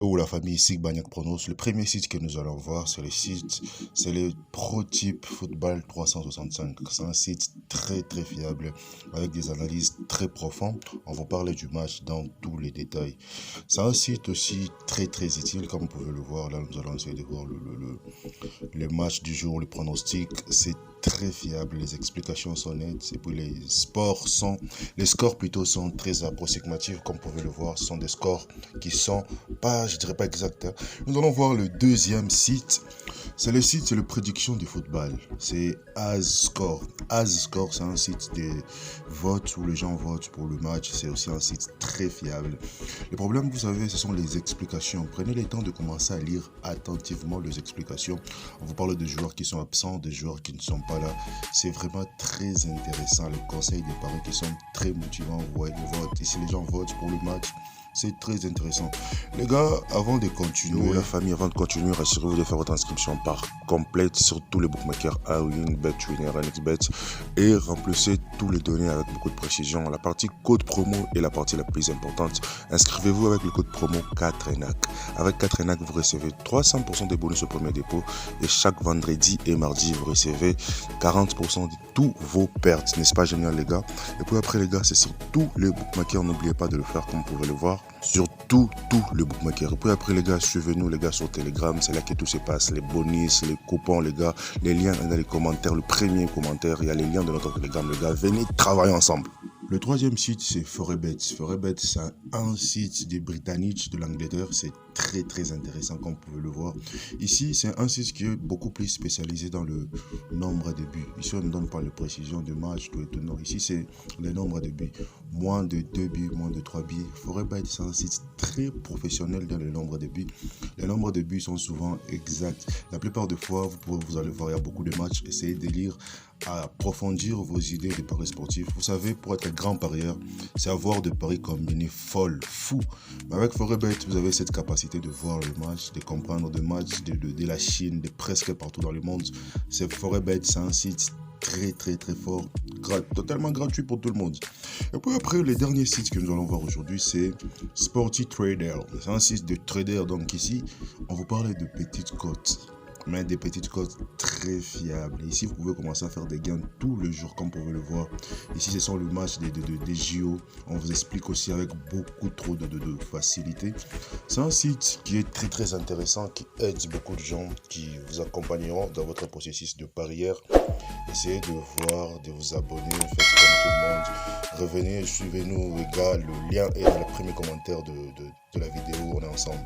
Ou la famille Sigbagnac Pronos. Le premier site que nous allons voir, c'est le ProTip Football 365. C'est un site très fiable avec des analyses très profondes. On va parler du match dans tous les détails. C'est un site aussi très utile, comme vous pouvez le voir. Là, nous allons essayer de voir le match du jour, le pronostic. C'est très fiable, les explications sont nettes et puis les scores plutôt sont très approximatifs, comme vous pouvez le voir. Ce sont des scores qui sont pas, je dirais pas exacts, hein. Nous allons voir le deuxième site. C'est le prédiction du football. C'est AzScore. AzScore, c'est un site de vote où les gens votent pour le match. C'est aussi un site très fiable. Le problème, vous savez, ce sont les explications. Prenez le temps de commencer à lire attentivement les explications. On vous parle de joueurs qui sont absents, de joueurs qui ne sont pas là. C'est vraiment très intéressant. Les conseils des paris qui sont très motivants. Vous voyez le vote. Ici, les gens votent pour le match. C'est très intéressant. Les gars, avant de continuer, La famille, avant de continuer, rassurez-vous de faire votre inscription par complète sur tous les bookmakers Awin, BetWinner, NXBet et remplissez tous les données avec beaucoup de précision. La partie code promo est la partie la plus importante. Inscrivez-vous avec le code promo 4ENAC. Avec 4ENAC, vous recevez 300% des bonus au premier dépôt et chaque vendredi et mardi, vous recevez 40% de tous vos pertes. N'est-ce pas génial, les gars? Et puis après, les gars, c'est sur tous les bookmakers. N'oubliez pas de le faire, comme vous pouvez le voir. Sur tous les bookmakers. Et puis après, les gars, suivez-nous, les gars, sur Telegram. C'est là que tout se passe. Les bonus, les coupons, les gars. Les liens dans les commentaires. Le premier commentaire, il y a les liens de notre Telegram, les gars. Venez travailler ensemble. Le troisième site, c'est Forebet. Forebet, c'est un site des Britanniques de l'Angleterre. C'est très intéressant, comme vous pouvez le voir. Ici, c'est un site qui est beaucoup plus spécialisé dans le nombre de buts. Ici, on ne donne pas les précisions de match, tout étonnant. Ici, c'est le nombre de buts. Moins de 2 buts, moins de 3 buts. Forebet, c'est un site très professionnel dans le nombre de buts. Les nombres de buts sont souvent exacts. La plupart des fois, vous allez voir, il y a beaucoup de matchs. Essayez de lire, à approfondir vos idées de paris sportifs. Vous savez, pour être un grand parieur, c'est avoir des paris combinés fou. Mais avec Forebet, vous avez cette capacité de voir le match, de comprendre des matchs de la Chine, de presque partout dans le monde. C'est Forebet, c'est un site très fort, totalement gratuit pour tout le monde. Et puis après, le dernier site que nous allons voir aujourd'hui, c'est Sporty Trader. C'est un site de trader. Donc ici, on vous parle de petites cotes, mais des petites cotes très fiables. Ici, vous pouvez commencer à faire des gains tous les jours, comme vous pouvez le voir. Ici, ce sont le match des JO. On vous explique aussi avec beaucoup trop de facilité. C'est un site qui est très intéressant, qui aide beaucoup de gens, qui vous accompagneront dans votre processus de parieur. Essayez de voir, de vous abonner, faites comme tout le monde. Revenez, suivez-nous, les gars. Le lien est dans le premier commentaire de la vidéo. On est ensemble.